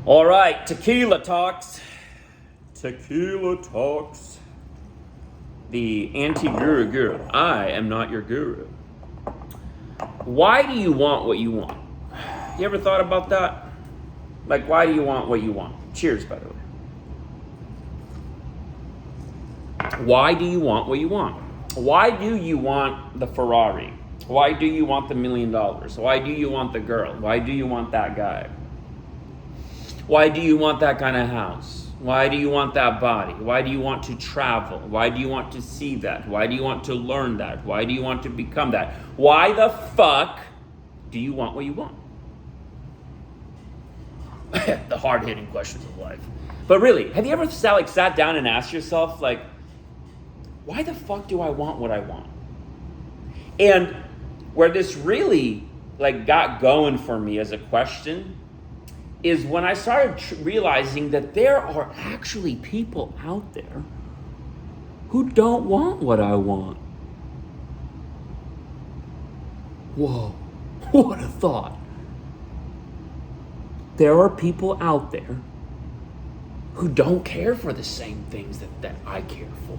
All right, Tequila Talks. Tequila Talks. The anti-guru guru. I am not your guru. Why do you want what you want? You ever thought about that? Like, why do you want what you want? Cheers, by the way. Why do you want what you want? Why do you want the Ferrari? Why do you want the $1 million? Why do you want the girl? Why do you want that guy? Why do you want that kind of house? Why do you want that body? Why do you want to travel? Why do you want to see that? Why do you want to learn that? Why do you want to become that? Why the fuck do you want what you want? The hard-hitting questions of life. But really, have you ever sat down and asked yourself, like, why the fuck do I want what I want? And where this really got going for me as a question is when I started realizing that there are actually people out there who don't want what I want. Whoa, what a thought. There are people out there who don't care for the same things that I care for.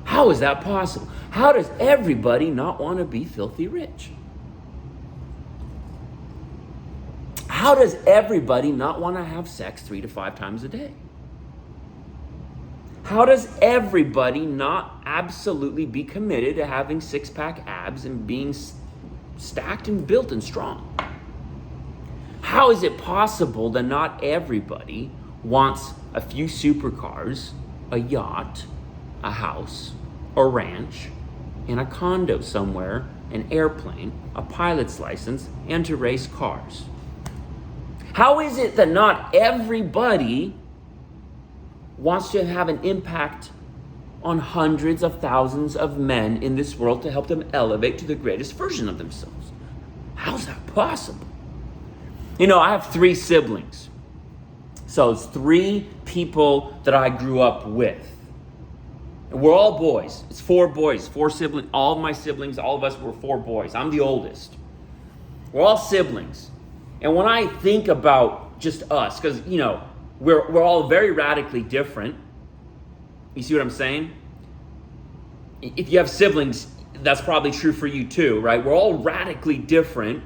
How is that possible? How does everybody not want to be filthy rich? How does everybody not want to have sex 3 to 5 times a day? How does everybody not absolutely be committed to having 6-pack abs and being stacked and built and strong? How is it possible that not everybody wants a few supercars, a yacht, a house, a ranch, and a condo somewhere, an airplane, a pilot's license, and to race cars? How is it that not everybody wants to have an impact on hundreds of thousands of men in this world to help them elevate to the greatest version of themselves? How's that possible? You know, I have 3 siblings. So it's 3 people that I grew up with. And we're all boys. It's 4 boys, 4 siblings. All of my siblings, all of us were 4 boys. I'm the oldest. We're all siblings. And when I think about just us, because, you know, we're all very radically different. You see what I'm saying? If you have siblings, that's probably true for you too, right? We're all radically different.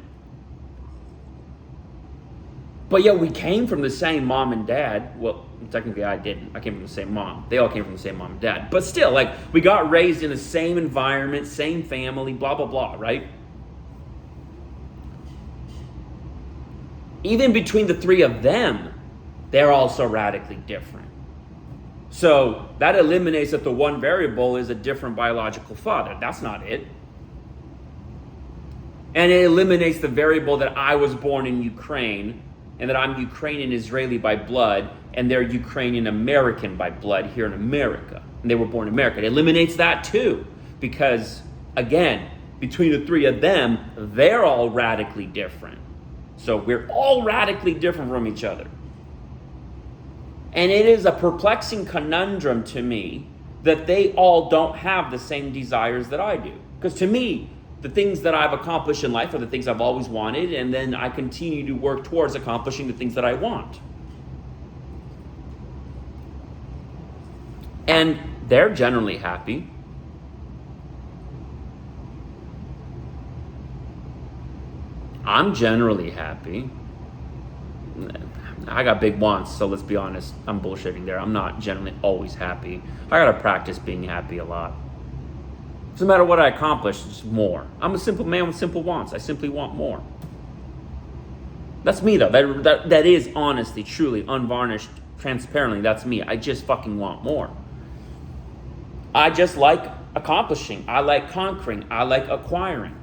But yet we came from the same mom and dad. Well, technically I didn't. I came from the same mom. They all came from the same mom and dad. But still, we got raised in the same environment, same family, blah, blah, blah, right? Even between the 3 of them, they're also radically different. So that eliminates that the one variable is a different biological father. That's not it. And it eliminates the variable that I was born in Ukraine and that I'm Ukrainian Israeli by blood and they're Ukrainian American by blood here in America. And they were born in America. It eliminates that too. Because, again, between the 3 of them, they're all radically different. So we're all radically different from each other. And it is a perplexing conundrum to me that they all don't have the same desires that I do. Because to me, the things that I've accomplished in life are the things I've always wanted, and then I continue to work towards accomplishing the things that I want. And they're generally happy. I'm generally happy. I got big wants, so let's be honest, I'm bullshitting there. I'm not generally always happy. I gotta practice being happy a lot. Doesn't matter what I accomplish, it's more. I'm a simple man with simple wants. I simply want more. That's me though. That is honestly, truly, unvarnished, transparently, that's me. I just fucking want more. I just like accomplishing. I like conquering. I like acquiring.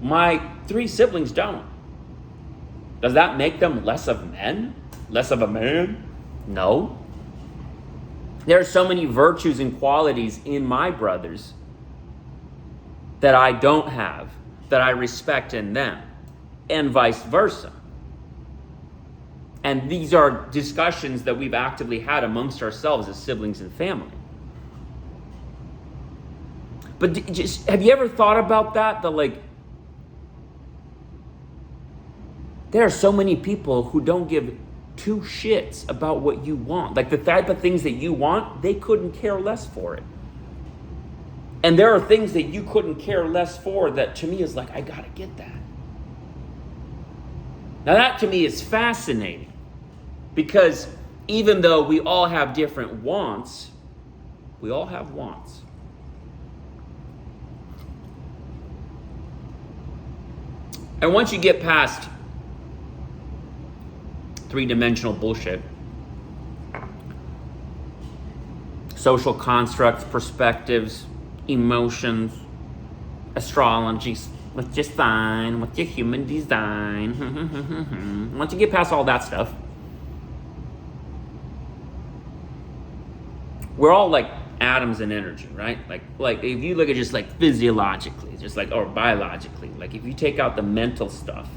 My 3 siblings don't. Does that make them less of men? Less of a man? No. There are so many virtues and qualities in my brothers that I don't have, that I respect in them, and vice versa. And these are discussions that we've actively had amongst ourselves as siblings and family. But just have you ever thought about that? There are so many people who don't give two shits about what you want. Like the type of things that you want, they couldn't care less for it. And there are things that you couldn't care less for that to me is like, I gotta get that. Now that to me is fascinating, because even though we all have different wants, we all have wants. And once you get past three-dimensional bullshit, social constructs, perspectives, emotions, astrology, what's your sign, what's your human design, once you get past all that stuff, we're all like atoms in energy, right? Like if you look at just like physiologically, just like, or biologically, like if you take out the mental stuff,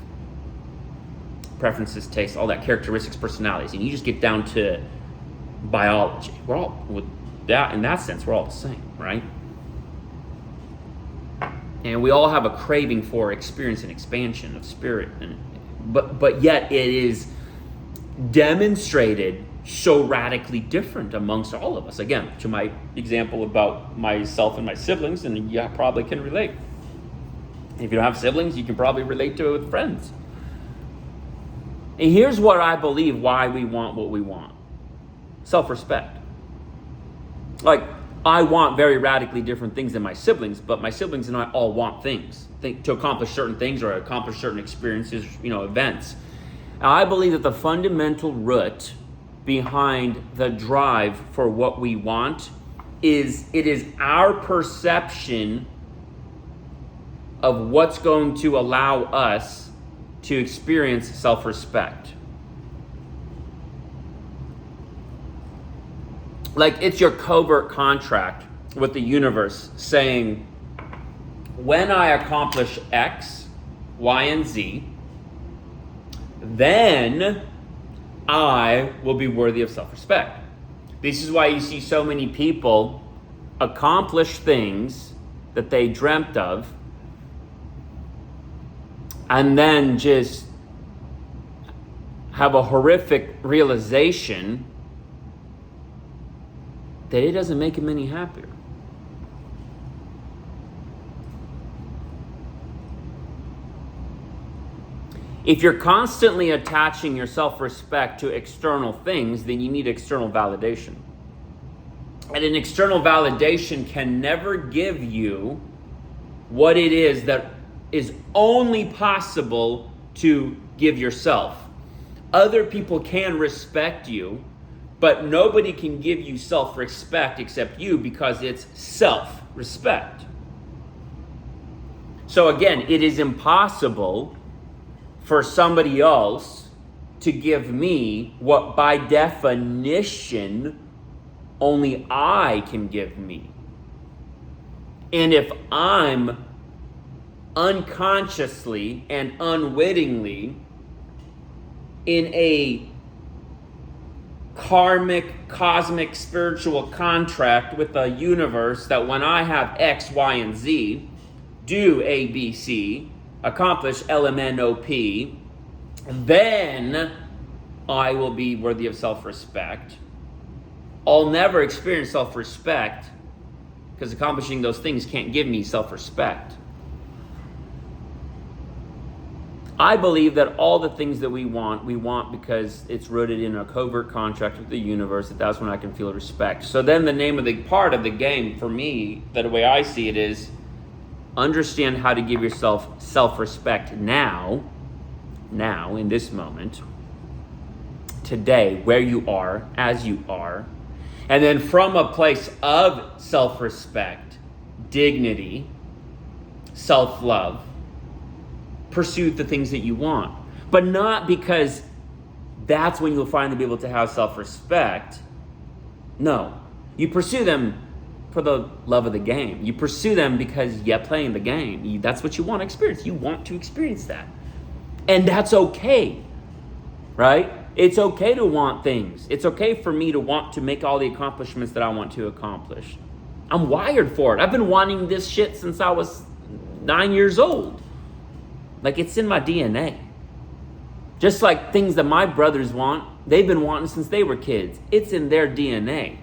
preferences, tastes, all that, characteristics, personalities, and you just get down to biology, we're all, with that, in that sense, we're all the same, right? And we all have a craving for experience and expansion of spirit, and but yet it is demonstrated so radically different amongst all of us. Again, to my example about myself and my siblings, and you probably can relate. If you don't have siblings, you can probably relate to it with friends. And here's what I believe why we want what we want. Self-respect. Like, I want very radically different things than my siblings, but my siblings and I all want things to accomplish certain things or accomplish certain experiences, events. Now, I believe that the fundamental root behind the drive for what we want is it is our perception of what's going to allow us to experience self-respect. Like, it's your covert contract with the universe saying, when I accomplish X, Y, and Z, then I will be worthy of self-respect. This is why you see so many people accomplish things that they dreamt of and then just have a horrific realization that it doesn't make them any happier. If you're constantly attaching your self-respect to external things, then you need external validation. And an external validation can never give you what it is that is only possible to give yourself. Other people can respect you, but nobody can give you self-respect except you, because it's self-respect. So again, it is impossible for somebody else to give me what by definition only I can give me. And if I'm unconsciously and unwittingly in a karmic, cosmic, spiritual contract with the universe that when I have X, Y, and Z, do A, B, C, accomplish LMNOP, then I will be worthy of self-respect. I'll never experience self-respect because accomplishing those things can't give me self-respect. I believe that all the things that we want because it's rooted in a covert contract with the universe, that's when I can feel respect. So then the name of the part of the game for me, the way I see it, is understand how to give yourself self-respect now, in this moment, today, where you are, as you are. And then from a place of self-respect, dignity, self-love, pursue the things that you want. But not because that's when you'll finally be able to have self-respect. No, you pursue them for the love of the game. You pursue them because you're playing the game. That's what you want to experience. You want to experience that. And that's okay, right? It's okay to want things. It's okay for me to want to make all the accomplishments that I want to accomplish. I'm wired for it. I've been wanting this shit since I was 9 years old. Like, it's in my DNA. Just like things that my brothers want, they've been wanting since they were kids. It's in their DNA.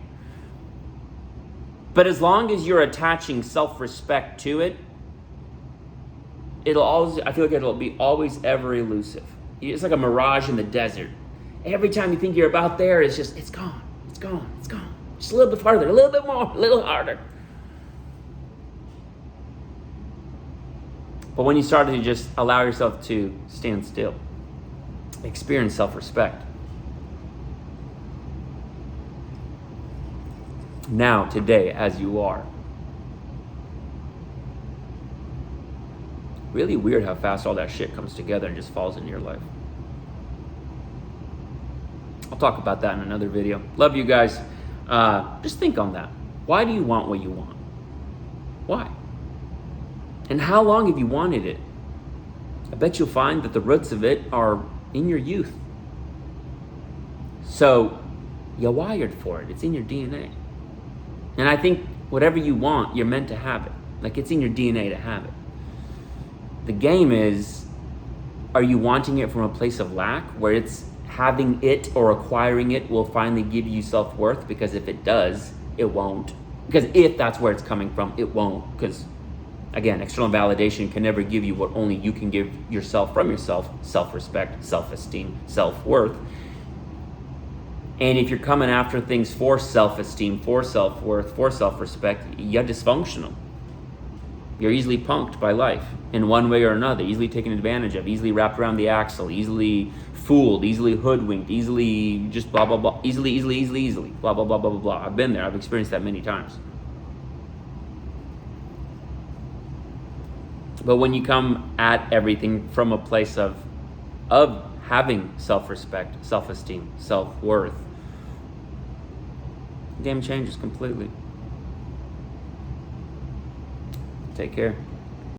But as long as you're attaching self-respect to it, I feel like it'll be always ever elusive. It's like a mirage in the desert. Every time you think you're about there, it's gone. It's gone. It's gone. Just a little bit farther, a little bit more, a little harder. But when you start to just allow yourself to stand still, experience self-respect. Now, today, as you are. Really weird how fast all that shit comes together and just falls into your life. I'll talk about that in another video. Love you guys. Just think on that. Why do you want what you want? Why? And how long have you wanted it? I bet you'll find that the roots of it are in your youth. So you're wired for it. It's in your DNA. And I think whatever you want, you're meant to have it. Like, it's in your DNA to have it. The game is, are you wanting it from a place of lack, where it's having it or acquiring it will finally give you self-worth? Because if it does, it won't. Because if that's where it's coming from, it won't. Because, again, external validation can never give you what only you can give yourself from yourself: self-respect, self-esteem, self-worth. And if you're coming after things for self-esteem, for self-worth, for self-respect, you're dysfunctional. You're easily punked by life in one way or another, easily taken advantage of, easily wrapped around the axle, easily fooled, easily hoodwinked, easily just blah, blah, blah, easily, blah, blah, blah, blah, blah, blah. I've been there. I've experienced that many times. But when you come at everything from a place of having self-respect, self-esteem, self-worth, the game changes completely. Take care.